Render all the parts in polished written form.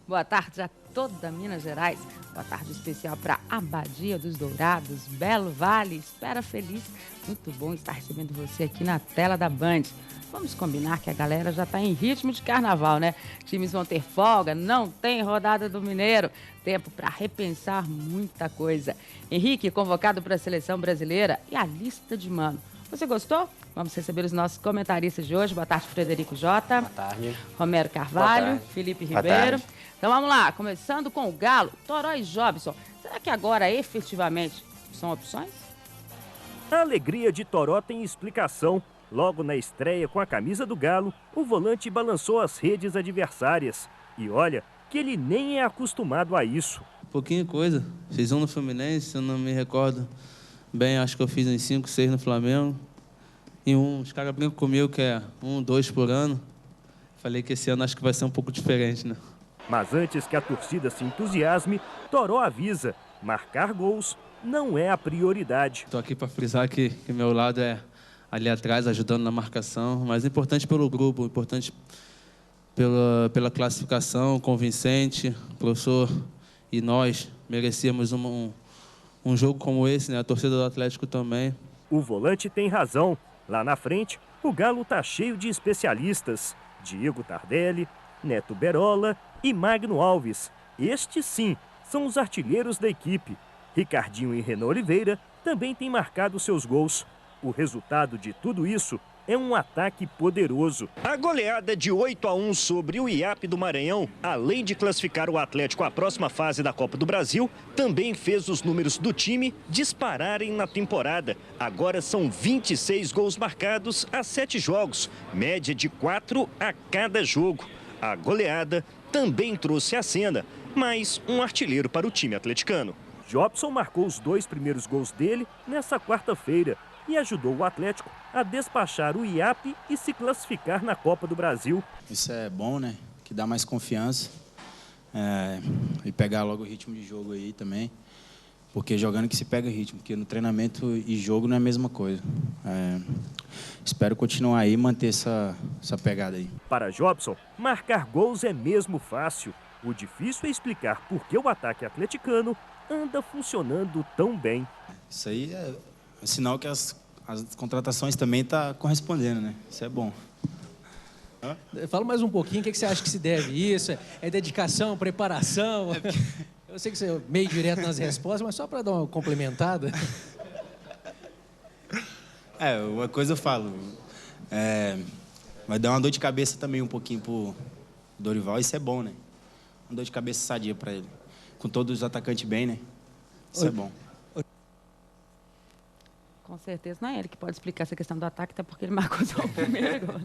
Boa tarde a toda Minas Gerais. Boa tarde especial para Abadia dos Dourados, Belo Vale, Espera Feliz. Muito bom estar recebendo você aqui na tela da Band. Vamos combinar que a galera já está em ritmo de carnaval, né? Times vão ter folga, não tem rodada do Mineiro. Tempo para repensar muita coisa. Henrique, convocado para a Seleção Brasileira e a lista de mano. Você gostou? Vamos receber os nossos comentaristas de hoje. Boa tarde, Frederico Jota. Boa tarde. Romero Carvalho, Felipe Ribeiro. Então vamos lá, começando com o Galo, Toró e Jobson. Será que agora efetivamente são opções? A alegria de Toró tem explicação. Logo na estreia com a camisa do Galo, o volante balançou as redes adversárias. E olha que ele nem é acostumado a isso. Pouquinha coisa. Fiz um no Fluminense, se eu não me recordo bem, acho que eu fiz uns 5, 6 no Flamengo. E os caras brincam comigo que é 1, 2 por ano. Falei que esse ano acho que vai ser um pouco diferente, né? Mas antes que a torcida se entusiasme, Toró avisa, marcar gols não é a prioridade. Estou aqui para frisar que meu lado é ali atrás, ajudando na marcação, mas importante pelo grupo, importante pela classificação convincente. O professor e nós merecíamos um jogo como esse, né? A torcida do Atlético também. O volante tem razão. Lá na frente, o Galo está cheio de especialistas. Diego Tardelli, Neto Berola e Magno Alves. Estes sim são os artilheiros da equipe. Ricardinho e Renan Oliveira também têm marcado seus gols. O resultado de tudo isso é um ataque poderoso. A goleada de 8-1 sobre o IAP do Maranhão, além de classificar o Atlético à próxima fase da Copa do Brasil, também fez os números do time dispararem na temporada. Agora são 26 gols marcados a 7 jogos, média de 4 a cada jogo. A goleada também trouxe à cena mais um artilheiro para o time atleticano. Jobson marcou os 2 primeiros gols dele nessa quarta-feira e ajudou o Atlético a despachar o IAP e se classificar na Copa do Brasil. Isso é bom, né? Que dá mais confiança e pegar logo o ritmo de jogo aí também. Porque jogando que se pega ritmo, porque no treinamento e jogo não é a mesma coisa. Espero continuar aí e manter essa pegada aí. Para Jobson, marcar gols é mesmo fácil. O difícil é explicar por que o ataque atleticano anda funcionando tão bem. Isso aí é sinal que as contratações também estão correspondendo, né? Isso é bom. Fala mais um pouquinho, o que você acha que se deve isso? É dedicação, preparação? Eu sei que você é meio direto nas respostas, mas só para dar uma complementada. Uma coisa eu falo. Vai dar uma dor de cabeça também um pouquinho pro Dorival, isso é bom, né? Uma dor de cabeça sadia para ele. Com todos os atacantes bem, né? Isso é bom. Com certeza não é ele que pode explicar essa questão do ataque, até porque ele marcou só o primeiro gol.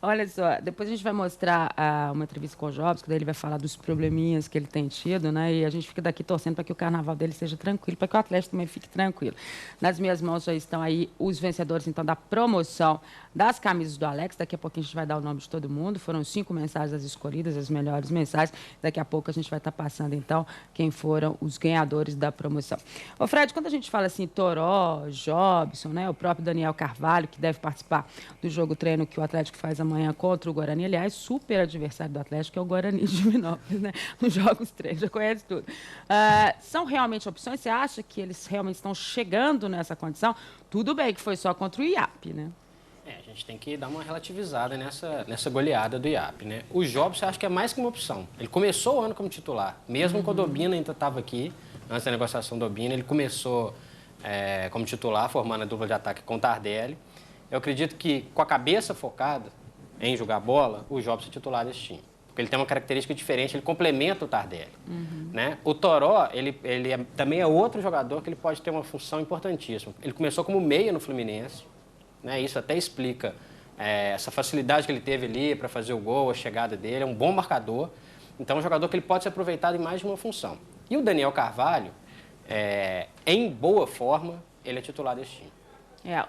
Olha só, depois a gente vai mostrar uma entrevista com o Jobs, que daí ele vai falar dos probleminhas que ele tem tido, né? E a gente fica daqui torcendo para que o carnaval dele seja tranquilo, para que o Atlético também fique tranquilo. Nas minhas mãos já estão aí os vencedores, então, da promoção das camisas do Alex. Daqui a pouquinho a gente vai dar o nome de todo mundo. Foram 5 mensagens escolhidas, as melhores mensagens. Daqui a pouco a gente vai estar passando, então, quem foram os ganhadores da promoção. Ô, Fred, quando a gente fala assim, Toró, Jobson, né? O próprio Daniel Carvalho, que deve participar do jogo treino que o Atlético faz amanhã contra o Guarani. Aliás, super adversário do Atlético, que é o Guarani de Divinópolis, né? Nos jogos treinos, já conhece tudo. São realmente opções? Você acha que eles realmente estão chegando nessa condição? Tudo bem que foi só contra o IAP, né? A gente tem que dar uma relativizada nessa goleada do IAP, né? O Jobson, eu acho que é mais que uma opção. Ele começou o ano como titular, mesmo quando o Obina ainda estava aqui, antes da negociação do Obina, ele começou como titular, formando a dupla de ataque com o Tardelli. Eu acredito que, com a cabeça focada em jogar bola, o Jobson é titular desse time. Porque ele tem uma característica diferente, ele complementa o Tardelli. Né? O Toró, ele também é outro jogador que ele pode ter uma função importantíssima. Ele começou como meia no Fluminense, né? Isso até explica essa facilidade que ele teve ali para fazer o gol, a chegada dele, é um bom marcador. Então, é um jogador que ele pode ser aproveitado em mais de uma função. E o Daniel Carvalho, em boa forma, ele é titular desse time.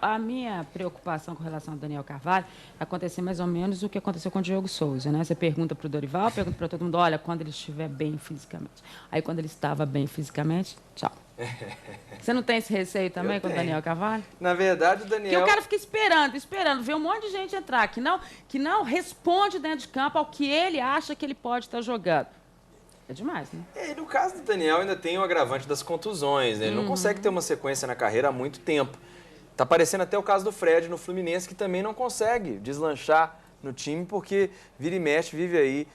A minha preocupação com relação ao Daniel Carvalho é acontecer mais ou menos o que aconteceu com o Diogo Souza, né? Você pergunta para o Dorival, pergunta para todo mundo, olha, quando ele estiver bem fisicamente. Aí, quando ele estava bem fisicamente, tchau. Você não tem esse receio também com o Daniel Carvalho? Na verdade, o Daniel... Que o cara fica esperando, ver um monte de gente entrar, que não responde dentro de campo ao que ele acha que ele pode estar jogando. É demais, né? E no caso do Daniel, ainda tem o agravante das contusões, né? Ele não consegue ter uma sequência na carreira há muito tempo. Tá parecendo até o caso do Fred no Fluminense, que também não consegue deslanchar no time, porque vira e mexe, vive aí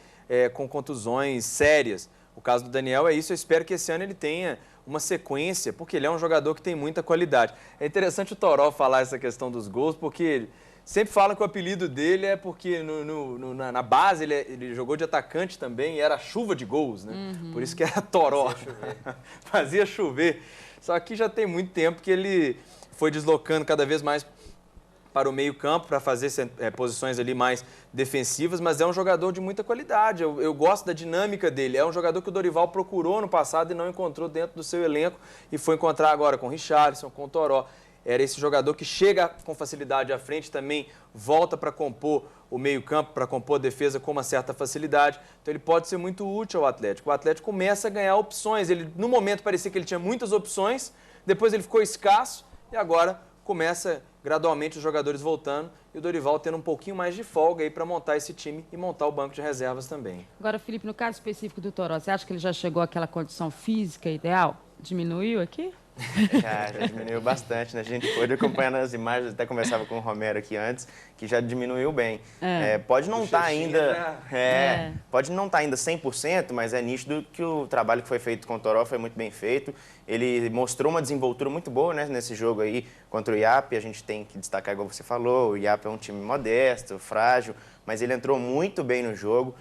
com contusões sérias. O caso do Daniel é isso, eu espero que esse ano ele tenha uma sequência, porque ele é um jogador que tem muita qualidade. É interessante o Toró falar essa questão dos gols, porque ele sempre fala que o apelido dele é porque na base ele jogou de atacante também e era chuva de gols, né? Por isso que era Toró. Fazia chover. Só que já tem muito tempo que ele foi deslocando cada vez mais para o meio-campo, para fazer posições ali mais defensivas, mas é um jogador de muita qualidade. Eu gosto da dinâmica dele. É um jogador que o Dorival procurou no passado e não encontrou dentro do seu elenco e foi encontrar agora com o Richarlison, com o Toró. Era esse jogador que chega com facilidade à frente, também volta para compor o meio-campo, para compor a defesa com uma certa facilidade. Então ele pode ser muito útil ao Atlético. O Atlético começa a ganhar opções. No momento parecia que ele tinha muitas opções, depois ele ficou escasso e agora começa gradualmente os jogadores voltando e o Dorival tendo um pouquinho mais de folga aí para montar esse time e montar o banco de reservas também. Agora, Felipe, no caso específico do Toró, você acha que ele já chegou àquela condição física ideal? Diminuiu aqui? Já diminuiu bastante, né? A gente pôde acompanhando as imagens, até conversava com o Romero aqui antes, que já diminuiu bem. Pode não estar pode não estar ainda 100%, mas é nítido que o trabalho que foi feito com o Toró foi muito bem feito. Ele mostrou uma desenvoltura muito boa, né, nesse jogo aí contra o IAP. A gente tem que destacar, igual você falou, o IAP é um time modesto, frágil, mas ele entrou muito bem no jogo.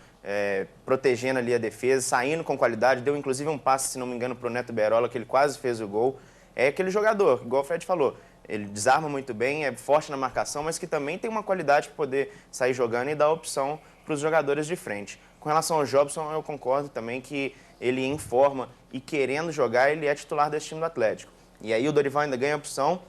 Protegendo ali a defesa, saindo com qualidade, deu inclusive um passe, se não me engano, para o Neto Berola, que ele quase fez o gol. É aquele jogador, igual o Fred falou, ele desarma muito bem, é forte na marcação, mas que também tem uma qualidade para poder sair jogando e dar opção para os jogadores de frente. Com relação ao Jobson, eu concordo também que ele em forma e querendo jogar, ele é titular desse time do Atlético. E aí o Dorival ainda ganha a opção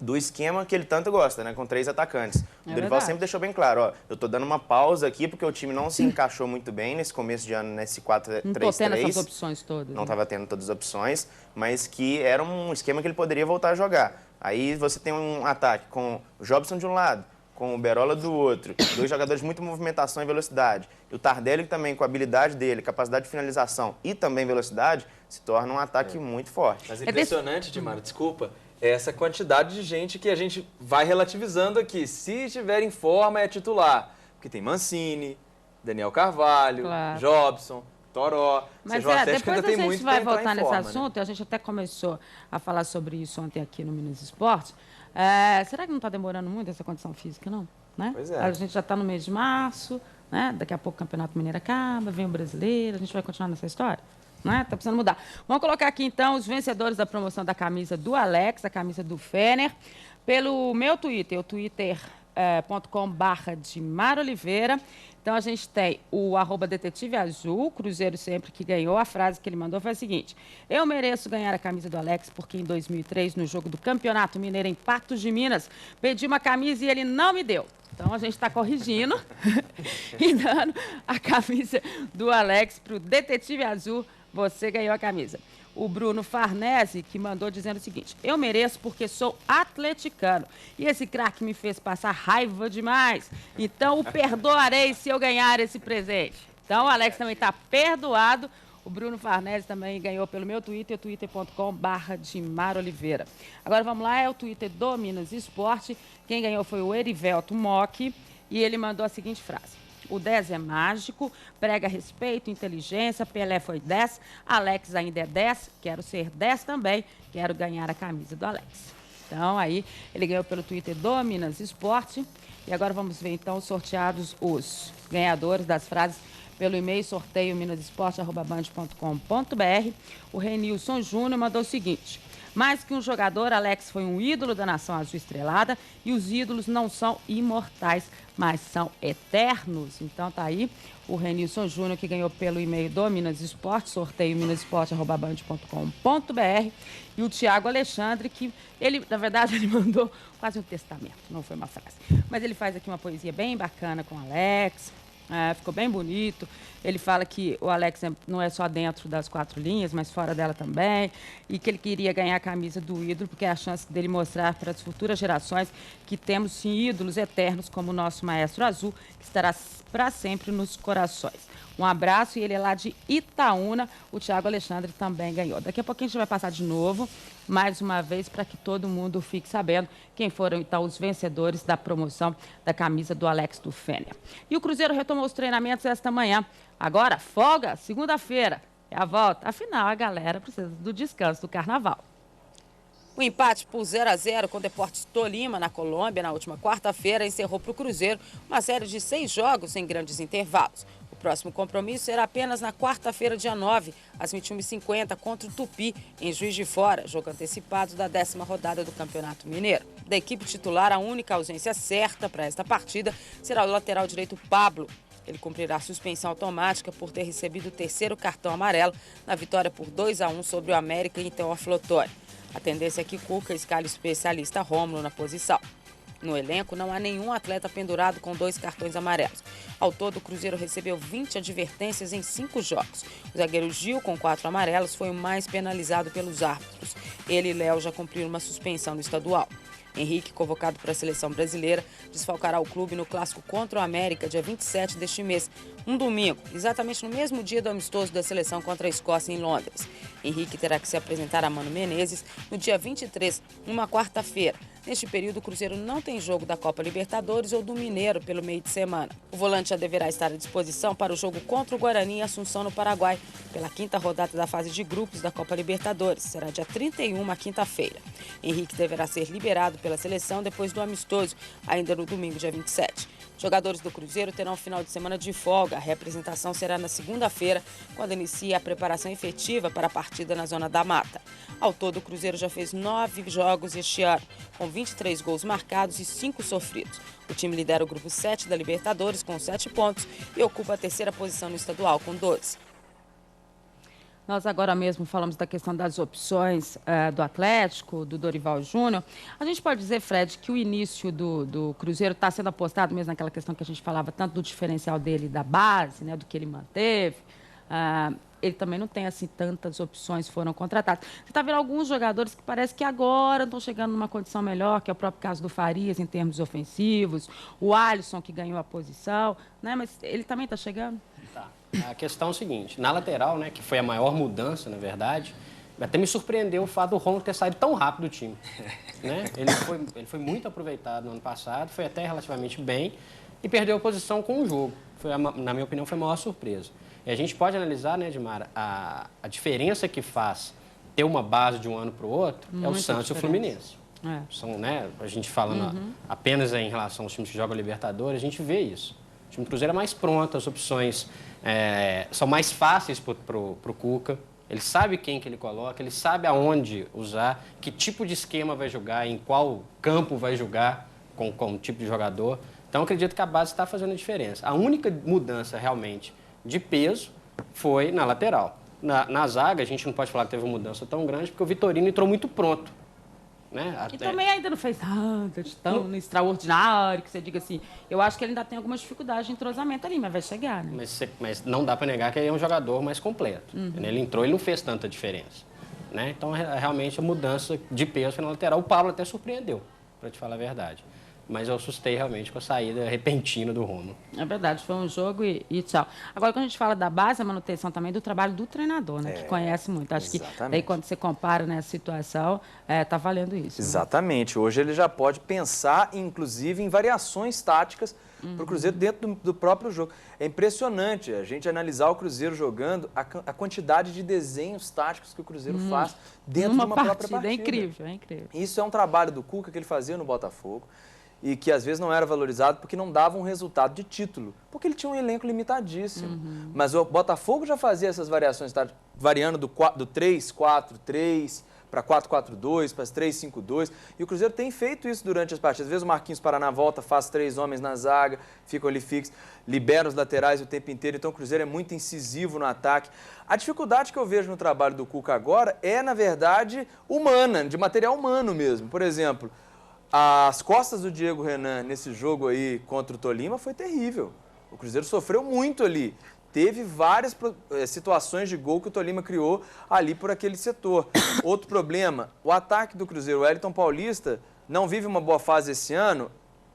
do esquema que ele tanto gosta, né, com 3 atacantes. O Dorival sempre deixou bem claro, ó, eu tô dando uma pausa aqui porque o time não se encaixou muito bem nesse começo de ano, nesse 4-3-3. Não tô tendo essas opções todas. Não estava tendo todas as opções, mas que era um esquema que ele poderia voltar a jogar. Aí você tem um ataque com o Jobson de um lado, com o Berola do outro, 2 jogadores de muita movimentação e velocidade. E o Tardelli também, com a habilidade dele, capacidade de finalização e também velocidade, se torna um ataque muito forte. Mas é impressionante, Dimara, desculpa, essa quantidade de gente que a gente vai relativizando aqui. Se estiver em forma, é titular. Porque tem Mancini, Daniel Carvalho, Jobson, Toró. Mas depois a gente vai voltar nesse assunto, né? A gente até começou a falar sobre isso ontem aqui no Minas Esporte. Será que não está demorando muito essa condição física, não? Né? Pois é. A gente já está no mês de março, né? Daqui a pouco o Campeonato Mineiro acaba, vem o Brasileiro, a gente vai continuar nessa história? Né? Tá precisando mudar. Vamos colocar aqui, então, os vencedores da promoção da camisa do Alex, a camisa do Fener, pelo meu Twitter, o twitter.com/DimarOliveira. Então, a gente tem o @Detetive Azul, Cruzeiro sempre que ganhou. A frase que ele mandou foi a seguinte: eu mereço ganhar a camisa do Alex porque em 2003, no jogo do Campeonato Mineiro em Patos de Minas, pedi uma camisa e ele não me deu. Então, a gente está corrigindo e dando a camisa do Alex para o Detetive Azul. Você ganhou a camisa. O Bruno Farnese, que mandou dizendo o seguinte: eu mereço porque sou atleticano. E esse craque me fez passar raiva demais. Então, o perdoarei se eu ganhar esse presente. Então, o Alex também está perdoado. O Bruno Farnese também ganhou pelo meu Twitter, twitter.com/DimarOliveira. Agora, vamos lá, é o Twitter do Minas Esporte. Quem ganhou foi o Erivelto Mock. E ele mandou a seguinte frase: o 10 é mágico, prega respeito, inteligência, Pelé foi 10, Alex ainda é 10, quero ser 10 também, quero ganhar a camisa do Alex. Então, aí, ele ganhou pelo Twitter do Minas Esporte. E agora vamos ver, então, sorteados os ganhadores das frases pelo e-mail sorteio minasesporte@band.com.br. O Renilson Júnior mandou o seguinte: Mais que um jogador, Alex foi um ídolo da nação azul estrelada e os ídolos não são imortais, mas são eternos. Então tá aí o Renilson Júnior, que ganhou pelo e-mail do Minas Esporte, sorteio minasesporte@band.com.br, e o Thiago Alexandre, que ele, na verdade, ele mandou quase um testamento, não foi uma frase, mas ele faz aqui uma poesia bem bacana com o Alex. Ficou bem bonito. Ele fala que o Alex não é só dentro das 4 linhas, mas fora dela também. E que ele queria ganhar a camisa do ídolo, porque é a chance dele mostrar para as futuras gerações que temos, sim, ídolos eternos como o nosso maestro azul, que estará para sempre nos corações. Um abraço, e ele é lá de Itaúna. O Thiago Alexandre também ganhou. Daqui a pouquinho a gente vai passar de novo, mais uma vez, para que todo mundo fique sabendo quem foram, então, os vencedores da promoção da camisa do Alex do Fênia. E o Cruzeiro retomou os treinamentos esta manhã. Agora, folga, segunda-feira. É a volta. Afinal, a galera precisa do descanso do carnaval. O empate por 0-0 com o Deportes Tolima, na Colômbia, na última quarta-feira, encerrou para o Cruzeiro uma série de 6 jogos em grandes intervalos. O próximo compromisso será apenas na quarta-feira, dia 9, às 21h50, contra o Tupi, em Juiz de Fora, jogo antecipado da 10ª rodada do Campeonato Mineiro. Da equipe titular, a única ausência certa para esta partida será o lateral direito Pablo. Ele cumprirá suspensão automática por ter recebido o 3º cartão amarelo na vitória por 2-1 sobre o América em Teófilo Otoni. A tendência é que Cuca escale o especialista Rômulo na posição. No elenco, não há nenhum atleta pendurado com 2 cartões amarelos. Ao todo, o Cruzeiro recebeu 20 advertências em 5 jogos. O zagueiro Gil, com 4 amarelos, foi o mais penalizado pelos árbitros. Ele e Léo já cumpriram uma suspensão no estadual. Henrique, convocado para a seleção brasileira, desfalcará o clube no clássico contra o América, dia 27 deste mês, um domingo, exatamente no mesmo dia do amistoso da seleção contra a Escócia em Londres. Henrique terá que se apresentar a Mano Menezes no dia 23, uma quarta-feira. Neste período, o Cruzeiro não tem jogo da Copa Libertadores ou do Mineiro pelo meio de semana. O volante já deverá estar à disposição para o jogo contra o Guarani em Assunção, no Paraguai, pela 5ª rodada da fase de grupos da Copa Libertadores. Será dia 31, quinta-feira. Henrique deverá ser liberado pela seleção depois do amistoso, ainda no domingo, dia 27. Jogadores do Cruzeiro terão um final de semana de folga. A representação será na segunda-feira, quando inicia a preparação efetiva para a partida na Zona da Mata. Ao todo, o Cruzeiro já fez 9 jogos este ano, com 23 gols marcados e 5 sofridos. O time lidera o grupo 7 da Libertadores com 7 pontos e ocupa a 3ª posição no estadual com 12. Nós agora mesmo falamos da questão das opções do Atlético, do Dorival Júnior. A gente pode dizer, Fred, que o início do Cruzeiro está sendo apostado mesmo naquela questão que a gente falava tanto do diferencial dele da base, né, do que ele manteve. Ele também não tem assim tantas opções foram contratadas. Você está vendo alguns jogadores que parece que agora estão chegando numa condição melhor, que é o próprio caso do Farias em termos ofensivos, o Alisson que ganhou a posição, né? Mas ele também está chegando? Tá. A questão é o seguinte, na lateral, né, que foi a maior mudança, na verdade, até me surpreendeu o fato do Rômulo ter saído tão rápido do time. Né? Ele foi muito aproveitado no ano passado, foi até relativamente bem e perdeu a posição com o jogo. Na minha opinião, foi a maior surpresa. E a gente pode analisar, né, Edmara, a diferença que faz ter uma base de um ano para o outro é o Santos e o Fluminense. São, né, a gente falando apenas em relação aos times que jogam Libertadores, a gente vê isso. O time do Cruzeiro é mais pronto, as opções são mais fáceis para o Cuca. Ele sabe quem que ele coloca, ele sabe aonde usar, que tipo de esquema vai jogar, em qual campo vai jogar com o tipo de jogador. Então, acredito que a base está fazendo a diferença. A única mudança realmente de peso foi na lateral. Na zaga, a gente não pode falar que teve uma mudança tão grande, porque o Vitorino entrou muito pronto. Né? E também ainda não fez nada de tão extraordinário, que você diga assim, eu acho que ele ainda tem algumas dificuldades de entrosamento ali, mas vai chegar, né? Mas não dá para negar que ele é um jogador mais completo. Ele entrou e não fez tanta diferença. Né? Então, realmente, a mudança de peso foi na lateral. O Pablo até surpreendeu, para te falar a verdade. Mas eu assustei realmente com a saída repentina do Rômulo. É verdade, foi um jogo e tchau. Agora, quando a gente fala da base, a manutenção também do trabalho do treinador, né? Que conhece muito. Acho que daí, quando você compara nessa situação, tá valendo isso. Exatamente. Né? Hoje ele já pode pensar, inclusive, em variações táticas para o Cruzeiro dentro do próprio jogo. É impressionante a gente analisar o Cruzeiro jogando, a quantidade de desenhos táticos que o Cruzeiro faz dentro de uma própria partida. É incrível, é incrível. Isso é um trabalho do Cuca que ele fazia no Botafogo e que às vezes não era valorizado porque não dava um resultado de título, porque ele tinha um elenco limitadíssimo. Mas o Botafogo já fazia essas variações táticas, variando do 3-4-3 para 4-4-2, para 3-5-2. E o Cruzeiro tem feito isso durante as partidas. Às vezes o Marquinhos Paraná volta, faz 3 homens na zaga, ficam ali fixos, libera os laterais o tempo inteiro. Então o Cruzeiro é muito incisivo no ataque. A dificuldade que eu vejo no trabalho do Cuca agora é, na verdade, humana, de material humano mesmo. Por exemplo, as costas do Diego Renan nesse jogo aí contra o Tolima foi terrível. O Cruzeiro sofreu muito ali. Teve várias situações de gol que o Tolima criou ali por aquele setor. Outro problema, o ataque do Cruzeiro, o Wellington Paulista, não vive uma boa fase esse ano.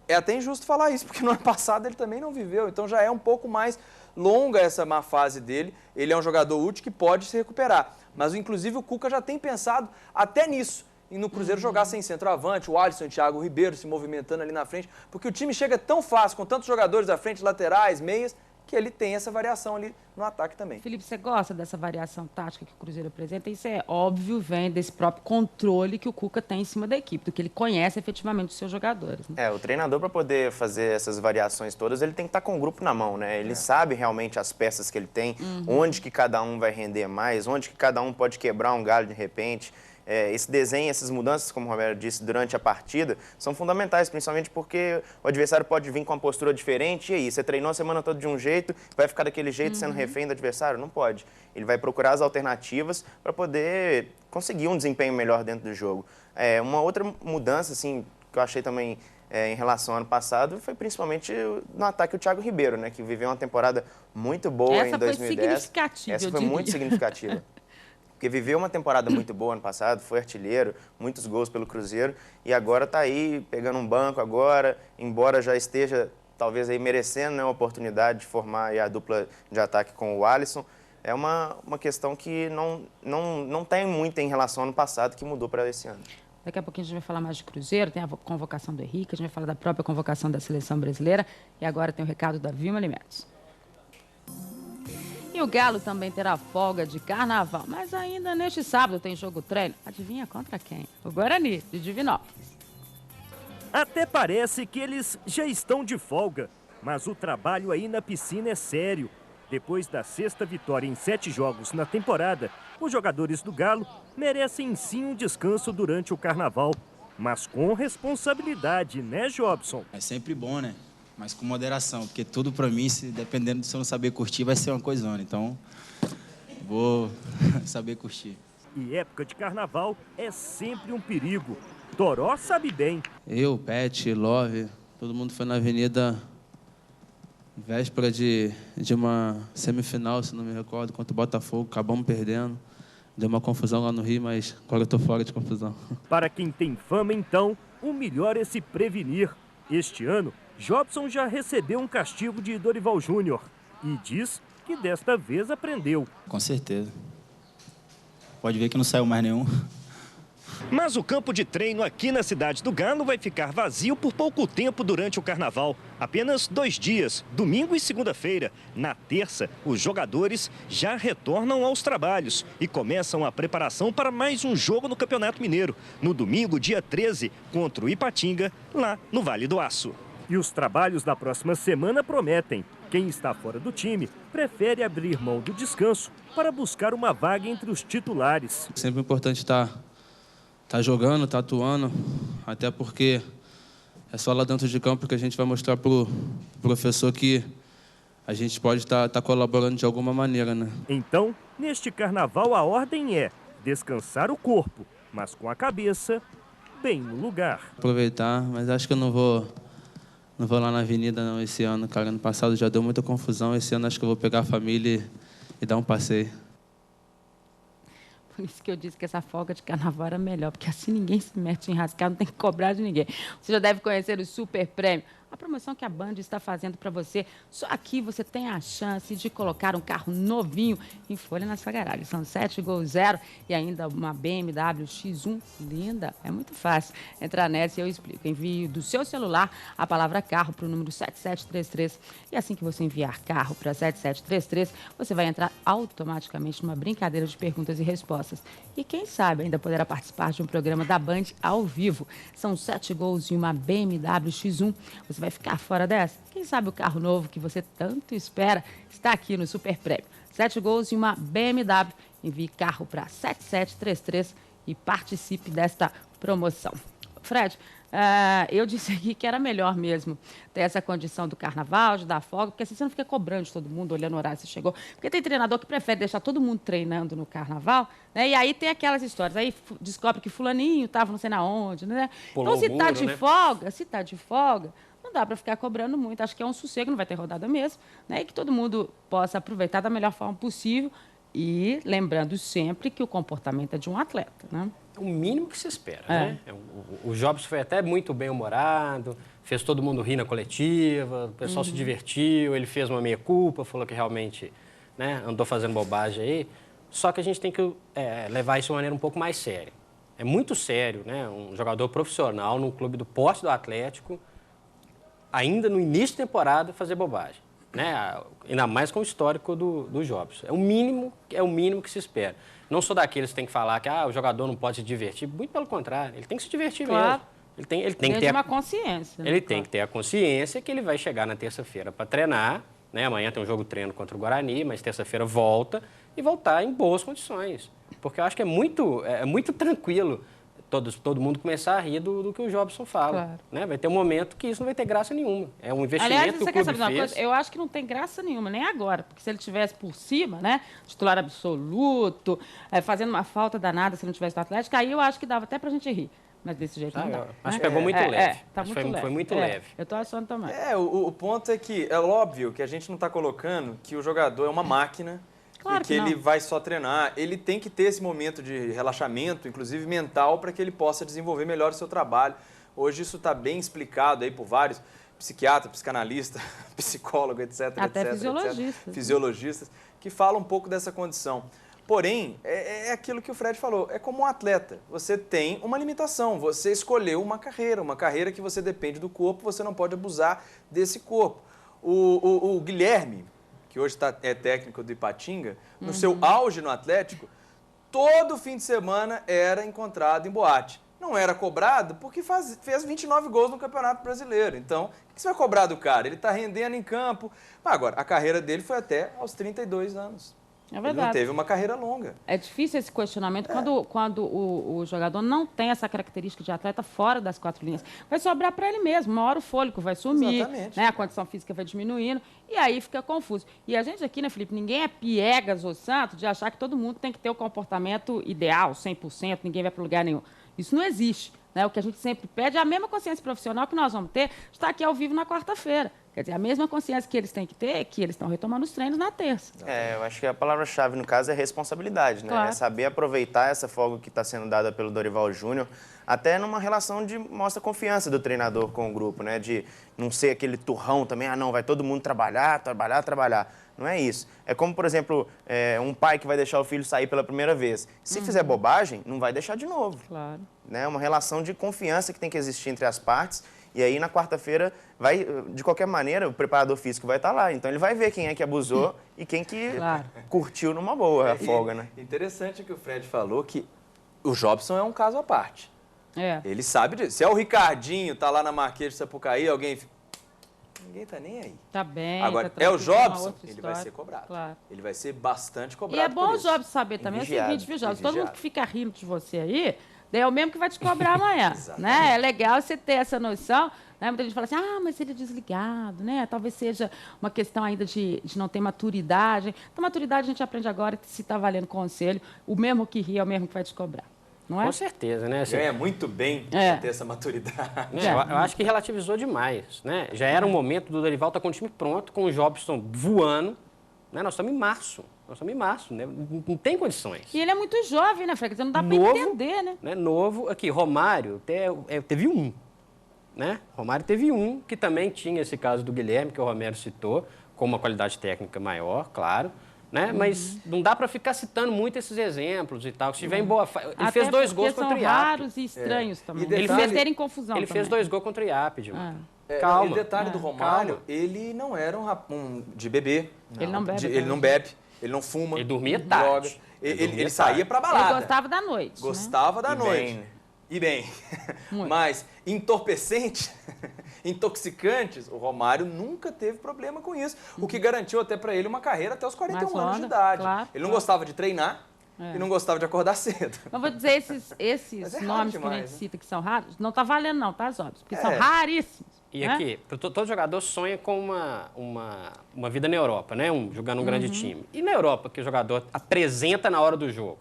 É até injusto falar isso, porque no ano passado ele também não viveu. Então já é um pouco mais longa essa má fase dele. Ele é um jogador útil que pode se recuperar. Mas, inclusive, o Cuca já tem pensado até nisso. E no Cruzeiro jogar sem centroavante, o Alisson e o Thiago Ribeiro se movimentando ali na frente. Porque o time chega tão fácil, com tantos jogadores à frente, laterais, meias, que ele tem essa variação ali no ataque também. Felipe, você gosta dessa variação tática que o Cruzeiro apresenta? Isso é óbvio, vem desse próprio controle que o Cuca tem em cima da equipe, do que ele conhece efetivamente os seus jogadores. Né? O treinador, para poder fazer essas variações todas, ele tem que estar com o grupo na mão, né? Ele sabe realmente as peças que ele tem, onde que cada um vai render mais, onde que cada um pode quebrar um galho de repente. Esse desenho, essas mudanças, como o Romero disse, durante a partida, são fundamentais, principalmente porque o adversário pode vir com uma postura diferente. E aí, você treinou a semana toda de um jeito, vai ficar daquele jeito sendo refém do adversário? Não pode. Ele vai procurar as alternativas para poder conseguir um desempenho melhor dentro do jogo. Uma outra mudança, assim, que eu achei também em relação ao ano passado, foi principalmente no ataque o Thiago Ribeiro, né, que viveu uma temporada muito boa em 2010. Essa foi significativa, Essa foi muito significativa. Porque viveu uma temporada muito boa ano passado, foi artilheiro, muitos gols pelo Cruzeiro, e agora está aí pegando um banco agora, embora já esteja talvez aí merecendo, né, uma oportunidade de formar aí a dupla de ataque com o Alisson. É uma questão que não tem muito em relação ao ano passado, que mudou para esse ano. Daqui a pouquinho a gente vai falar mais de Cruzeiro, tem a convocação do Henrique, a gente vai falar da própria convocação da seleção brasileira, e agora tem o recado da Vilma Alimentos. E o Galo também terá folga de carnaval, mas ainda neste sábado tem jogo treino. Adivinha contra quem? O Guarani, de Divinópolis. Até parece que eles já estão de folga, mas o trabalho aí na piscina é sério. Depois da 6ª vitória em 7 jogos na temporada, os jogadores do Galo merecem sim um descanso durante o carnaval. Mas com responsabilidade, né, Jobson? É sempre bom, né? Mas com moderação, porque tudo pra mim, dependendo de se eu não saber curtir, vai ser uma coisona. Então, vou saber curtir. E época de carnaval é sempre um perigo. Toró sabe bem. Eu, Pet, Love, todo mundo foi na avenida véspera de uma semifinal, se não me recordo, contra o Botafogo. Acabamos perdendo. Deu uma confusão lá no Rio, mas agora eu tô fora de confusão. Para quem tem fama, então, o melhor é se prevenir. Este ano, Jobson já recebeu um castigo de Dorival Júnior e diz que desta vez aprendeu. Com certeza. Pode ver que não saiu mais nenhum. Mas o campo de treino aqui na cidade do Galo vai ficar vazio por pouco tempo durante o carnaval. Apenas 2 dias, domingo e segunda-feira. Na terça, os jogadores já retornam aos trabalhos e começam a preparação para mais um jogo no Campeonato Mineiro. No domingo, dia 13, contra o Ipatinga, lá no Vale do Aço. E os trabalhos da próxima semana prometem. Quem está fora do time prefere abrir mão do descanso para buscar uma vaga entre os titulares. Sempre importante estar jogando, estar atuando, até porque é só lá dentro de campo que a gente vai mostrar para o professor que a gente pode estar colaborando de alguma maneira, né? Então, neste carnaval a ordem é descansar o corpo, mas com a cabeça bem no lugar. Aproveitar, mas acho que eu não vou lá na avenida não esse ano, cara. Ano passado já deu muita confusão, esse ano acho que eu vou pegar a família e dar um passeio. Por isso que eu disse que essa folga de carnaval era melhor, porque assim ninguém se mete em rascar, não tem que cobrar de ninguém. Você já deve conhecer o Super Prêmio, a promoção que a Band está fazendo para você. Só aqui você tem a chance de colocar um carro novinho em folha na sua garagem. São 7 Gol 0 e ainda uma BMW X1 linda. É muito fácil entrar nessa e eu explico. Envie do seu celular a palavra carro para o número 7733. E assim que você enviar carro para 7733, você vai entrar automaticamente numa brincadeira de perguntas e respostas. E quem sabe ainda poderá participar de um programa da Band ao vivo. São 7 gols e uma BMW X1. Você vai ficar fora dessa? Quem sabe o carro novo que você tanto espera está aqui no Super Prêmio. 7 gols e uma BMW. Envie carro para 7733 e participe desta promoção. Fred, eu disse aqui que era melhor mesmo ter essa condição do carnaval, de dar folga, porque assim você não fica cobrando de todo mundo, olhando o horário que você chegou. Porque tem treinador que prefere deixar todo mundo treinando no carnaval, né? E aí tem aquelas histórias. Aí descobre que fulaninho estava não sei na onde, né? Então, se está de folga, não dá para ficar cobrando muito. Acho que é um sossego, não vai ter rodada mesmo, né? E que todo mundo possa aproveitar da melhor forma possível. E lembrando sempre que o comportamento é de um atleta, né? O mínimo que se espera, né? O Jobs foi até muito bem-humorado, fez todo mundo rir na coletiva, o pessoal se divertiu, ele fez uma meia-culpa, falou que realmente, né, andou fazendo bobagem aí. Só que a gente tem que levar isso de uma maneira um pouco mais séria. É muito sério, né? Um jogador profissional num clube do porte do Atlético, ainda no início da temporada, fazer bobagem. Né? Ainda mais com o histórico do Jobs. É o mínimo que se espera. Não sou daqueles que tem que falar que o jogador não pode se divertir. Muito pelo contrário, ele tem que se divertir mesmo. Ele tem que ter uma consciência. Ele tem que ter a consciência que ele vai chegar na terça-feira para treinar. Né? Amanhã tem um jogo treino contra o Guarani, mas terça-feira volta e voltar em boas condições. Porque eu acho que é muito tranquilo todo mundo começar a rir do que o Jobson fala. Claro. Né? Vai ter um momento que isso não vai ter graça nenhuma. É um investimento. Aliás, que o clube fez. Coisa? Eu acho que não tem graça nenhuma, nem agora. Porque se ele tivesse por cima, né, titular absoluto, fazendo uma falta danada se não tivesse no Atlético, aí eu acho que dava até pra gente rir. Mas desse jeito não dá. Acho que pegou muito leve. Foi muito leve. Eu tô achando também. O ponto é que é óbvio que a gente não está colocando que o jogador é uma máquina. Claro e que ele vai só treinar. Ele tem que ter esse momento de relaxamento, inclusive mental, para que ele possa desenvolver melhor o seu trabalho. Hoje isso está bem explicado aí por vários psiquiatras, psicanalistas, psicólogos, etc. Até fisiologistas. Fisiologistas, que falam um pouco dessa condição. Porém, é aquilo que o Fred falou, é como um atleta. Você tem uma limitação, você escolheu uma carreira que você depende do corpo, você não pode abusar desse corpo. O Guilherme, que hoje é técnico do Ipatinga, no seu auge no Atlético, todo fim de semana era encontrado em boate. Não era cobrado porque fez 29 gols no Campeonato Brasileiro. Então, o que você vai cobrar do cara? Ele está rendendo em campo. Mas agora, a carreira dele foi até aos 32 anos. É verdade. Ele não teve uma carreira longa. É difícil esse questionamento quando o jogador não tem essa característica de atleta fora das quatro linhas. Vai sobrar para ele mesmo. Uma hora o fôlego vai sumir, né? A condição física vai diminuindo e aí fica confuso. E a gente aqui, né, Felipe, ninguém é piegas ou santo de achar que todo mundo tem que ter o comportamento ideal, 100%, ninguém vai para lugar nenhum. Isso não existe. Né? O que a gente sempre pede é a mesma consciência profissional que nós vamos ter de estar aqui ao vivo na quarta-feira. Quer dizer, a mesma consciência que eles têm que ter, que eles estão retomando os treinos na terça. Eu acho que a palavra-chave, no caso, é responsabilidade, né? Claro. É saber aproveitar essa folga que está sendo dada pelo Dorival Júnior, até numa relação de mostra confiança do treinador com o grupo, né? De não ser aquele turrão também, não, vai todo mundo trabalhar. Não é isso. É como, por exemplo, um pai que vai deixar o filho sair pela primeira vez. Se fizer bobagem, não vai deixar de novo. Claro. Né? Uma relação de confiança que tem que existir entre as partes. E aí, na quarta-feira, de qualquer maneira, o preparador físico vai estar lá. Então, ele vai ver quem é que abusou e quem que curtiu numa boa a folga, né? Interessante que o Fred falou que o Jobson é um caso à parte. É. Ele sabe disso. Se é o Ricardinho, tá lá na Marquês de Sapucaí, alguém... Ninguém tá nem aí. Tá bem. Agora, tá o Jobson, ele vai ser cobrado. Claro. Ele vai ser bastante cobrado. E é bom o Jobson saber também o seguinte, viu, Jobson? Todo mundo que fica rindo de você aí, é o mesmo que vai te cobrar amanhã. Né? É legal você ter essa noção. Né? Muita gente fala assim, mas ele é desligado, né? Talvez seja uma questão ainda de não ter maturidade. Então, maturidade a gente aprende agora que se está valendo conselho, o mesmo que ri é o mesmo que vai te cobrar. Não é? Com certeza, né? Ganha muito bem ter essa maturidade. Eu acho que relativizou demais, né? Já era um momento do Dorival estar com o time pronto, com o Jobson voando. Né? Nós estamos em março, né? Não tem condições. E ele é muito jovem, né, Fred? Não dá para entender, né? Novo. Aqui, Romário teve um. Né? Romário teve um, que também tinha esse caso do Guilherme, que o Romero citou, com uma qualidade técnica maior, claro. Né? Mas não dá para ficar citando muito esses exemplos e tal. Se tiver em boa fase. Ele fez 2 gols contra o IAP. São raros e estranhos também. Ele fez terem confusão. Ele fez 2 gols contra o IAP, calma. E o detalhe do Romário, ele não era um de beber. Ele não bebe. Ele não bebe, ele não fuma. Ele dormia tarde. Ele saía para balada. Ele gostava da noite. Gostava da noite. E bem. Mas entorpecente, intoxicantes, o Romário nunca teve problema com isso. O que garantiu até para ele uma carreira até os 41 anos de idade. Ele não gostava de treinar, e não gostava de acordar cedo. Mas vou dizer, esses nomes demais, que a gente cita que são raros, não tá valendo não, tá, Zóbis? Porque são raríssimos. E aqui, todo jogador sonha com uma vida na Europa, né? Jogando um grande time. E na Europa, que o jogador apresenta na hora do jogo?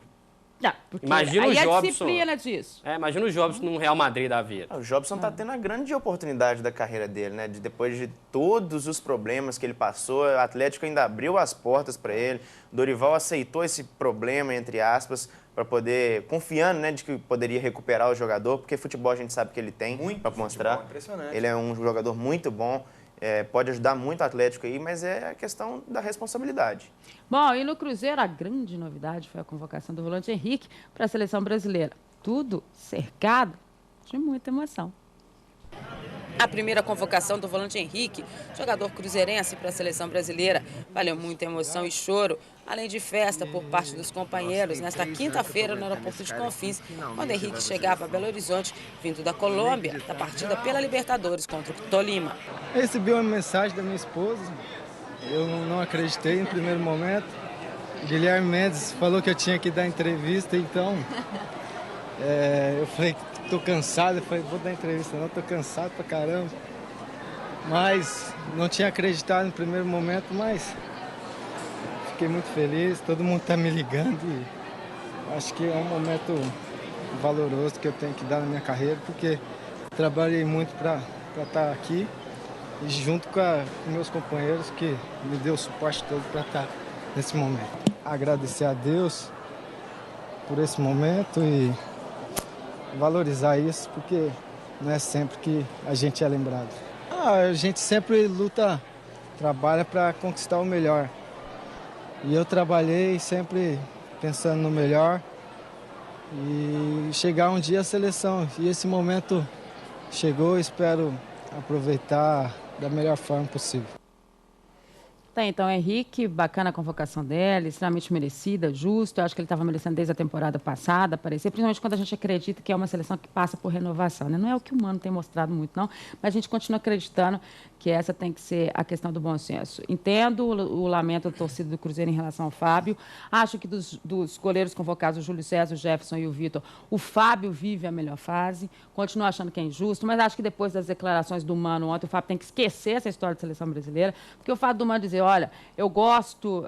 Imagina o Jobson. A disciplina disso. Imagina o Jobson num Real Madrid da vida. O Jobson está tendo a grande oportunidade da carreira dele, né? Depois de todos os problemas que ele passou, o Atlético ainda abriu as portas para ele. O Dorival aceitou esse problema, entre aspas, para poder, confiando, né, de que poderia recuperar o jogador, porque futebol a gente sabe que ele tem para mostrar. Impressionante. Ele é um jogador muito bom. Pode ajudar muito o Atlético aí, mas é a questão da responsabilidade. Bom, e no Cruzeiro, a grande novidade foi a convocação do volante Henrique para a seleção brasileira. Tudo cercado de muita emoção. A primeira convocação do volante Henrique, jogador cruzeirense para a seleção brasileira, valeu muita emoção e choro, além de festa por parte dos companheiros nesta quinta-feira no aeroporto de Confins, quando Henrique chegava a Belo Horizonte, vindo da Colômbia, da partida pela Libertadores contra o Tolima. Eu recebi uma mensagem da minha esposa, eu não acreditei no primeiro momento. Guilherme Mendes falou que eu tinha que dar entrevista, então eu falei que tô cansado, eu falei, vou dar entrevista não, tô cansado pra caramba. Mas não tinha acreditado no primeiro momento, mas fiquei muito feliz, todo mundo tá me ligando e acho que é um momento valoroso que eu tenho que dar na minha carreira, porque trabalhei muito para estar aqui e junto com meus companheiros que me deu o suporte todo para estar nesse momento. Agradecer a Deus por esse momento e valorizar isso, porque não é sempre que a gente é lembrado. A gente sempre luta, trabalha para conquistar o melhor. E eu trabalhei sempre pensando no melhor e chegar um dia à seleção. E esse momento chegou, espero aproveitar da melhor forma possível. Tá, então, Henrique, bacana a convocação dele, extremamente merecida, justo. Eu acho que ele estava merecendo desde a temporada passada, aparecer, principalmente quando a gente acredita que é uma seleção que passa por renovação, né? Não é o que o Mano tem mostrado muito, não, mas a gente continua acreditando que essa tem que ser a questão do bom senso. Entendo o lamento da torcida do Cruzeiro em relação ao Fábio. Acho que dos goleiros convocados, o Júlio César, o Jefferson e o Vitor, o Fábio vive a melhor fase. Continuo achando que é injusto, mas acho que depois das declarações do Mano ontem, o Fábio tem que esquecer essa história de seleção brasileira, porque o fato do Mano dizer, olha, eu gosto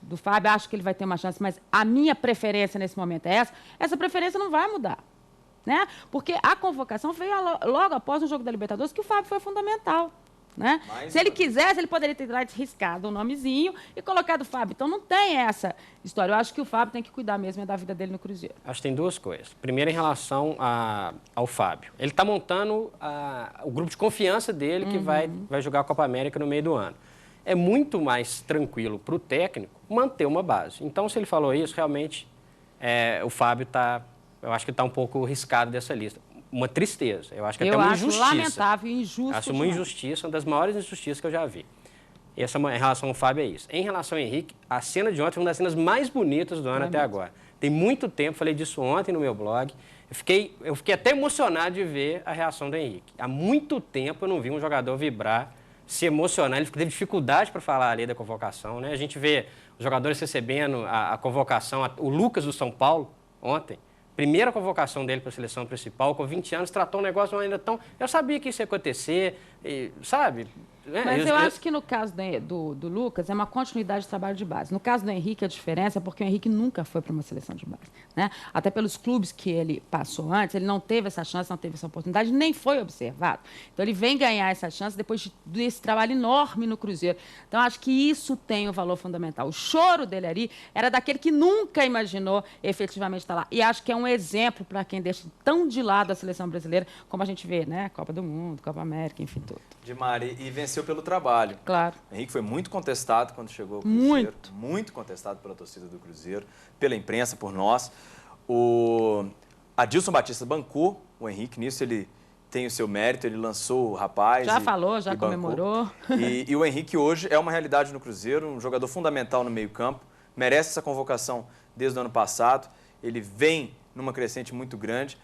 do Fábio, acho que ele vai ter uma chance, mas a minha preferência nesse momento é essa preferência não vai mudar. Né? Porque a convocação veio logo após o jogo da Libertadores, que o Fábio foi fundamental. Né? Se ele quisesse, ele poderia ter riscado um nomezinho e colocado o Fábio. Então, não tem essa história. Eu acho que o Fábio tem que cuidar mesmo da vida dele no Cruzeiro. Acho que tem duas coisas. Primeiro, em relação ao Fábio. Ele está montando o grupo de confiança dele que vai jogar a Copa América no meio do ano. É muito mais tranquilo para o técnico manter uma base. Então, se ele falou isso, realmente, o Fábio eu acho que está um pouco riscado dessa lista. Uma tristeza. Eu acho que até uma injustiça. Lamentável, injusto. Acho uma injustiça, uma das maiores injustiças que eu já vi. Essa, em relação ao Fábio, é isso. Em relação ao Henrique, a cena de ontem foi uma das cenas mais bonitas do ano até agora. Tem muito tempo, falei disso ontem no meu blog. Eu fiquei até emocionado de ver a reação do Henrique. Há muito tempo eu não vi um jogador vibrar, se emocionar. Ele teve dificuldade para falar ali da convocação, né? A gente vê os jogadores recebendo a convocação. O Lucas do São Paulo, ontem, primeira convocação dele para a seleção principal, com 20 anos, tratou um negócio ainda tão... Eu sabia que isso ia acontecer, sabe? Mas eu acho que no caso do Lucas é uma continuidade de trabalho de base. No caso do Henrique, a diferença é porque o Henrique nunca foi para uma seleção de base. Né? Até pelos clubes que ele passou antes, ele não teve essa chance, não teve essa oportunidade, nem foi observado. Então, ele vem ganhar essa chance depois desse trabalho enorme no Cruzeiro. Então, acho que isso tem o valor fundamental. O choro dele ali era daquele que nunca imaginou efetivamente estar lá. E acho que é um exemplo para quem deixa tão de lado a seleção brasileira, como a gente vê, né? Copa do Mundo, Copa América, enfim, tudo. Dimari, e venceu pelo trabalho. Claro. O Henrique foi muito contestado quando chegou ao Cruzeiro. Muito contestado pela torcida do Cruzeiro, pela imprensa, por nós. O Adilson Batista bancou o Henrique, nisso ele tem o seu mérito, ele lançou o rapaz. Já falou, já comemorou. E o Henrique hoje é uma realidade no Cruzeiro, um jogador fundamental no meio-campo, merece essa convocação desde o ano passado. Ele vem numa crescente muito grande,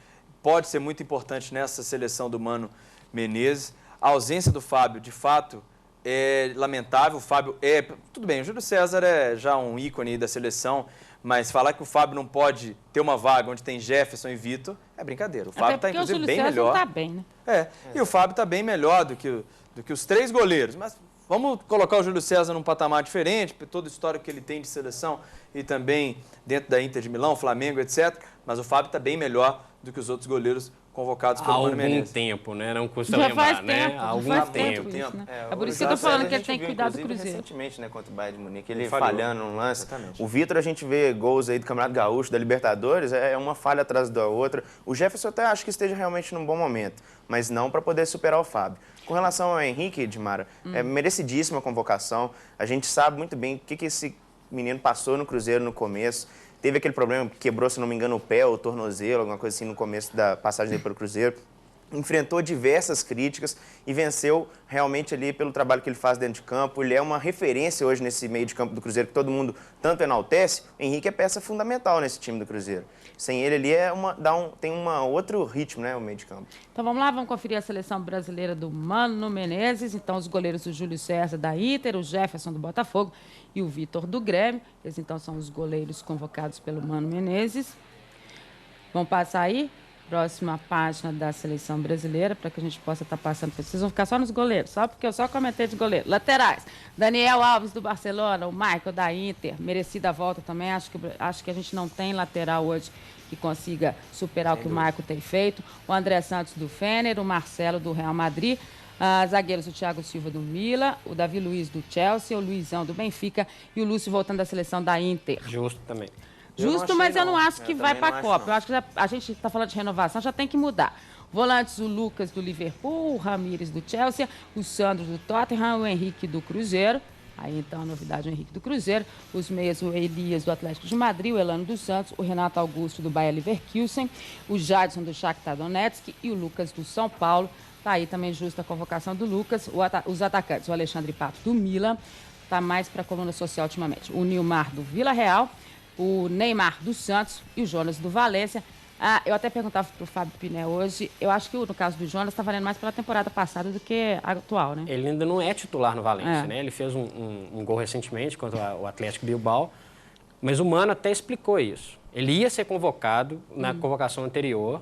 pode ser muito importante nessa seleção do Mano Menezes. A ausência do Fábio, de fato, é lamentável. O Fábio tudo bem, o Júlio César é já um ícone da seleção, mas falar que o Fábio não pode ter uma vaga onde tem Jefferson e Vitor é brincadeira. O Fábio está, inclusive, bem melhor. Tá bem, né? E o Fábio está bem melhor do que os 3 goleiros. Mas vamos colocar o Júlio César num patamar diferente, por todo o histórico que ele tem de seleção e também dentro da Inter de Milão, Flamengo, etc. Mas o Fábio está bem melhor do que os outros goleiros convocados pelo Mano Menezes. Há algum tempo, né? Não custa já lembrar, faz né? Tempo, há algum faz tempo. Isso, né? É por isso que eu tô falando que ele tem que viu, cuidar do Cruzeiro. Recentemente, né, contra o Bayern de Munique, ele falhou. falhando no lance. Exatamente. O Vitor, a gente vê gols aí do Campeonato Gaúcho, da Libertadores, é uma falha atrás da outra. O Jefferson até acho que esteja realmente num bom momento, mas não para poder superar o Fábio. Com relação ao Henrique, Edmara, é merecidíssima a convocação. A gente sabe muito bem o que esse menino passou no Cruzeiro no começo. Teve aquele problema que quebrou, se não me engano, o pé ou o tornozelo, alguma coisa assim, no começo da passagem dele pelo Cruzeiro. Enfrentou diversas críticas e venceu realmente ali pelo trabalho que ele faz dentro de campo. Ele é uma referência hoje nesse meio de campo do Cruzeiro, que todo mundo tanto enaltece. O Henrique é peça fundamental nesse time do Cruzeiro. Sem ele ali tem um outro ritmo, né, o meio de campo. Então vamos lá, vamos conferir a seleção brasileira do Mano Menezes. Então os goleiros do Júlio César da Inter, o Jefferson do Botafogo e o Vitor do Grêmio. Eles então são os goleiros convocados pelo Mano Menezes. Vamos passar aí. Próxima página da seleção brasileira, para que a gente possa estar passando. Vocês vão ficar só nos goleiros, só porque eu só comentei de goleiro. Laterais, Daniel Alves do Barcelona, o Michael da Inter, merecida a volta também. Acho que a gente não tem lateral hoje que consiga superar o que o Michael tem feito. O André Santos do Fener, o Marcelo do Real Madrid, zagueiros o Thiago Silva do Milan, o Davi Luiz do Chelsea, o Luizão do Benfica e o Lúcio voltando da seleção da Inter. Justo também. Justo, mas eu não acho que vai para a Copa. Eu acho que a gente está falando de renovação, já tem que mudar. Volantes, o Lucas do Liverpool, o Ramires do Chelsea, o Sandro do Tottenham, o Henrique do Cruzeiro. Aí, então, a novidade, o Henrique do Cruzeiro. Os meias, o Elias do Atlético de Madrid, o Elano dos Santos, o Renato Augusto do Bayer Leverkusen, o Jadson do Shakhtar Donetsk e o Lucas do São Paulo. Está aí também justa a convocação do Lucas. Os atacantes, o Alexandre Pato do Milan, está mais para a coluna social ultimamente. O Nilmar do Vila Real, o Neymar do Santos e o Jonas do Valência. Eu até perguntava para o Fábio Piné hoje, eu acho que no caso do Jonas está valendo mais pela temporada passada do que a atual, né? Ele ainda não é titular no Valência, né? Ele fez um gol recentemente contra o Atlético Bilbao, mas o Mano até explicou isso. Ele ia ser convocado na convocação anterior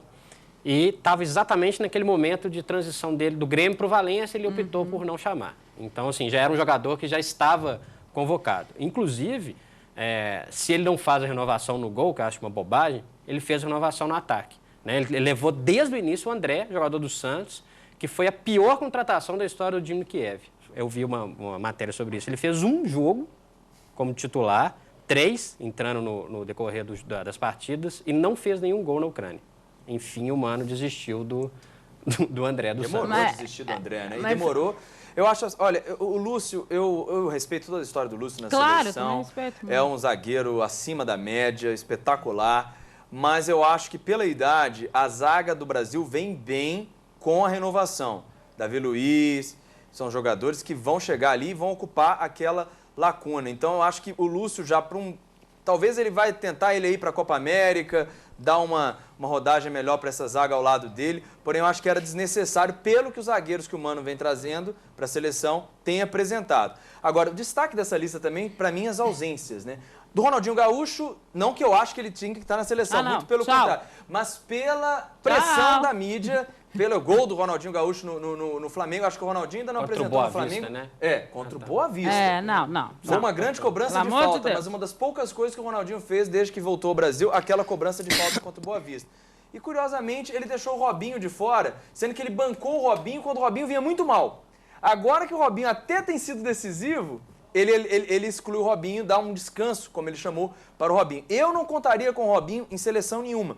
e estava exatamente naquele momento de transição dele do Grêmio para o Valência, ele optou por não chamar. Então, assim, já era um jogador que já estava convocado. Inclusive, se ele não faz a renovação no gol, que eu acho uma bobagem, ele fez a renovação no ataque, né? Ele levou desde o início o André, jogador do Santos, que foi a pior contratação da história do Dinamo Kiev. Eu vi uma matéria sobre isso. Ele fez um jogo como titular, 3 entrando no decorrer das partidas e não fez nenhum gol na Ucrânia. Enfim, o Mano desistiu do André do Santos. Demorou desistir do André, né? E demorou... Eu acho, olha, o Lúcio, eu respeito toda a história do Lúcio na seleção. Respeito, é um zagueiro acima da média, espetacular, mas eu acho que pela idade, a zaga do Brasil vem bem com a renovação. Davi Luiz, são jogadores que vão chegar ali e vão ocupar aquela lacuna. Então eu acho que o Lúcio já para talvez ele vai tentar ele ir para a Copa América, dar uma rodagem melhor para essa zaga ao lado dele, porém eu acho que era desnecessário pelo que os zagueiros que o Mano vem trazendo para a seleção têm apresentado. Agora, o destaque dessa lista também, para mim, as ausências, né? Do Ronaldinho Gaúcho, não que eu acho que ele tinha que estar na seleção, muito pelo contrário, mas pela pressão da mídia, pelo gol do Ronaldinho Gaúcho no Flamengo, acho que o Ronaldinho ainda não apresentou no Flamengo. Né? Contra o Boa Vista. Não. Foi uma grande cobrança de falta, mas uma das poucas coisas que o Ronaldinho fez desde que voltou ao Brasil, aquela cobrança de falta contra o Boa Vista. E, curiosamente, ele deixou o Robinho de fora, sendo que ele bancou o Robinho quando o Robinho vinha muito mal. Agora que o Robinho até tem sido decisivo, ele exclui o Robinho, dá um descanso, como ele chamou, para o Robinho. Eu não contaria com o Robinho em seleção nenhuma.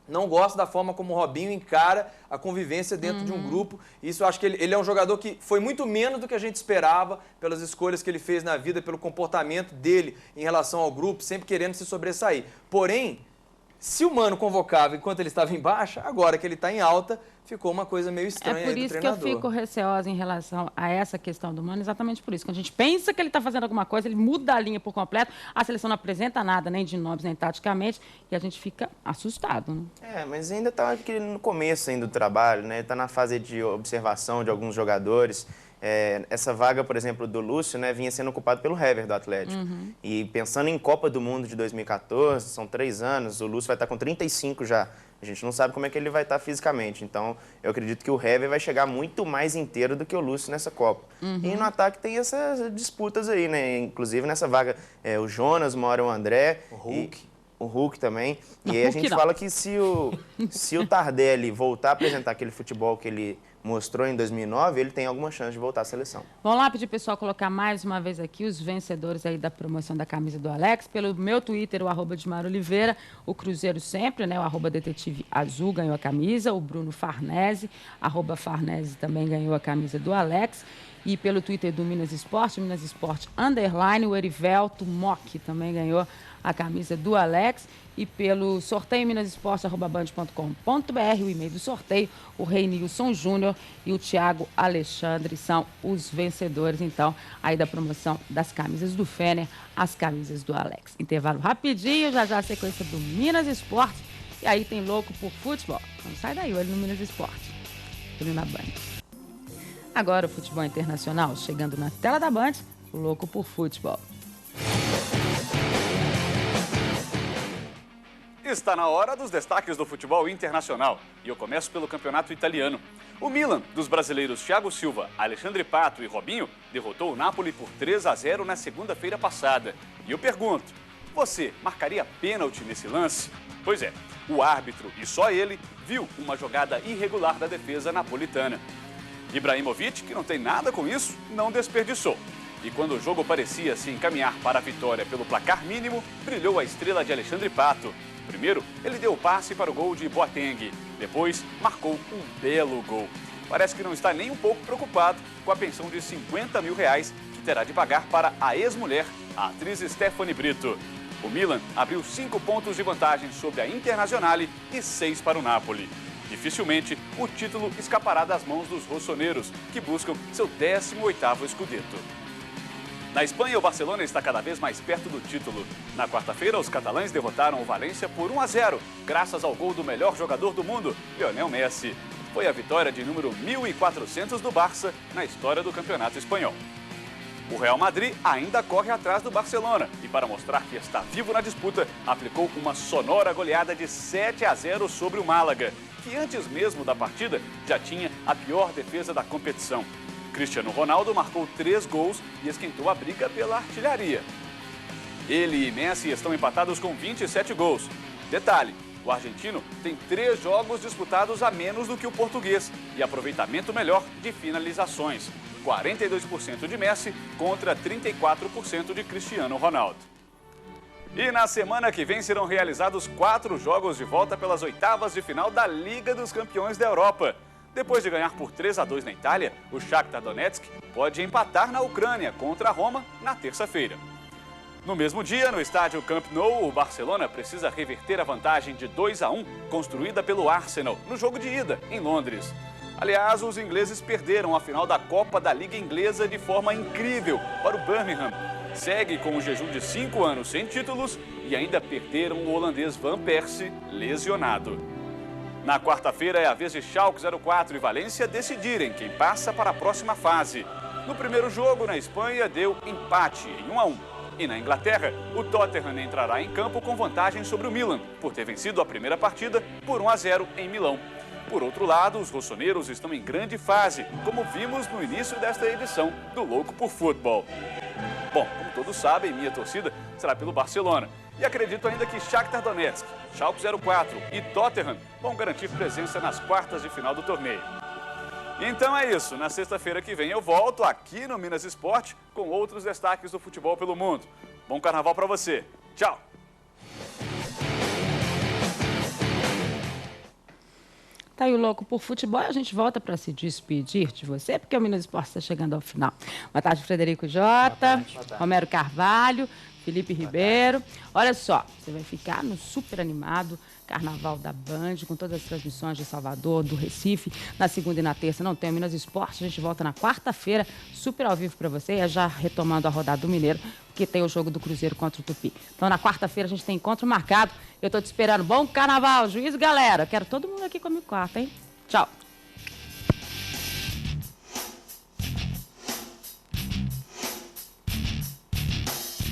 Não gosto da forma como o Robinho encara a convivência dentro de um grupo. Isso eu acho que ele é um jogador que foi muito menos do que a gente esperava pelas escolhas que ele fez na vida, pelo comportamento dele em relação ao grupo, sempre querendo se sobressair. Porém, se o Mano convocava enquanto ele estava em baixa, agora que ele está em alta, ficou uma coisa meio estranha aí do treinador. É por isso que eu fico receosa em relação a essa questão do Mano, exatamente por isso. Quando a gente pensa que ele está fazendo alguma coisa, ele muda a linha por completo, a seleção não apresenta nada, nem de nomes, nem taticamente, e a gente fica assustado, né? Mas ainda está no começo ainda do trabalho, né? Está na fase de observação de alguns jogadores. essa vaga, por exemplo, do Lúcio, né, vinha sendo ocupada pelo Hever do Atlético. E pensando em Copa do Mundo de 2014, são 3 anos, o Lúcio vai estar com 35 já. A gente não sabe como é que ele vai estar fisicamente. Então, eu acredito que o Hever vai chegar muito mais inteiro do que o Lúcio nessa Copa. E no ataque tem essas disputas aí, né? Inclusive nessa vaga, o Jonas, mora o André. O Hulk também. E aí a gente fala que se o Tardelli voltar a apresentar aquele futebol que ele mostrou em 2009, ele tem alguma chance de voltar à seleção. Vamos lá pedir o pessoal colocar mais uma vez aqui os vencedores aí da promoção da camisa do Alex. Pelo meu Twitter, o @Edmar_Oliveira, o Cruzeiro sempre, né? O @Detetive Azul ganhou a camisa, o Bruno Farnese, @Farnese também ganhou a camisa do Alex. E pelo Twitter do Minas Esporte, _, o Erivelto Mock também ganhou a camisa do Alex. E pelo sorteio minasesporte@band.com.br, o e-mail do sorteio, o Reinilson Júnior e o Thiago Alexandre são os vencedores, então, aí da promoção das camisas do Fener, as camisas do Alex. Intervalo rapidinho, já a sequência do Minas Esporte. E aí tem Louco por Futebol. Não sai daí, olha no Minas Esporte. Tudo na Band. Agora o futebol internacional, chegando na tela da Band, o Louco por Futebol. Está na hora dos destaques do futebol internacional. E eu começo pelo campeonato italiano. O Milan, dos brasileiros Thiago Silva, Alexandre Pato e Robinho, derrotou o Napoli por 3-0 na segunda-feira passada. E eu pergunto, você marcaria pênalti nesse lance? Pois é, o árbitro, e só ele, viu uma jogada irregular da defesa napolitana. Ibrahimovic, que não tem nada com isso, não desperdiçou. E quando o jogo parecia se encaminhar para a vitória pelo placar mínimo, brilhou a estrela de Alexandre Pato. Primeiro, ele deu o passe para o gol de Boateng. Depois, marcou um belo gol. Parece que não está nem um pouco preocupado com a pensão de R$50 mil que terá de pagar para a ex-mulher, a atriz Stephanie Brito. O Milan abriu 5 pontos de vantagem sobre a Internazionale e 6 para o Napoli. Dificilmente, o título escapará das mãos dos rossoneiros, que buscam seu 18º Scudetto. Na Espanha, o Barcelona está cada vez mais perto do título. Na quarta-feira, os catalães derrotaram o Valência por 1-0, graças ao gol do melhor jogador do mundo, Lionel Messi. Foi a vitória de número 1400 do Barça na história do campeonato espanhol. O Real Madrid ainda corre atrás do Barcelona e, para mostrar que está vivo na disputa, aplicou uma sonora goleada de 7-0 sobre o Málaga, que antes mesmo da partida já tinha a pior defesa da competição. Cristiano Ronaldo marcou 3 gols e esquentou a briga pela artilharia. Ele e Messi estão empatados com 27 gols. Detalhe, o argentino tem 3 jogos disputados a menos do que o português e aproveitamento melhor de finalizações. 42% de Messi contra 34% de Cristiano Ronaldo. E na semana que vem serão realizados 4 jogos de volta pelas oitavas de final da Liga dos Campeões da Europa. Depois de ganhar por 3-2 na Itália, o Shakhtar Donetsk pode empatar na Ucrânia contra a Roma na terça-feira. No mesmo dia, no estádio Camp Nou, o Barcelona precisa reverter a vantagem de 2-1 construída pelo Arsenal no jogo de ida em Londres. Aliás, os ingleses perderam a final da Copa da Liga Inglesa de forma incrível para o Birmingham. Segue com um jejum de 5 anos sem títulos e ainda perderam o holandês Van Persie lesionado. Na quarta-feira é a vez de Schalke 04 e Valência decidirem quem passa para a próxima fase. No primeiro jogo, na Espanha, deu empate em 1-1. E na Inglaterra, o Tottenham entrará em campo com vantagem sobre o Milan, por ter vencido a primeira partida por 1-0 em Milão. Por outro lado, os rossoneiros estão em grande fase, como vimos no início desta edição do Louco por Futebol. Bom, como todos sabem, minha torcida será pelo Barcelona. E acredito ainda que Shakhtar Donetsk, Schalke 04 e Tottenham vão garantir presença nas quartas de final do torneio. Então é isso, na sexta-feira que vem eu volto aqui no Minas Esporte com outros destaques do futebol pelo mundo. Bom carnaval para você. Tchau! Tá aí o Louco por Futebol e a gente volta para se despedir de você, porque o Minas Esporte está chegando ao final. Boa tarde, Frederico Jota, Romero Carvalho, Felipe Ribeiro. Olha só, você vai ficar no super animado Carnaval da Band, com todas as transmissões de Salvador, do Recife, na segunda e na terça. Não tem o Minas Esporte, a gente volta na quarta-feira, super ao vivo para você, e já retomando a rodada do Mineiro, porque tem o jogo do Cruzeiro contra o Tupi. Então, na quarta-feira, a gente tem encontro marcado. Eu tô te esperando. Bom Carnaval, juízo, galera. Quero todo mundo aqui comigo quarta, hein? Tchau.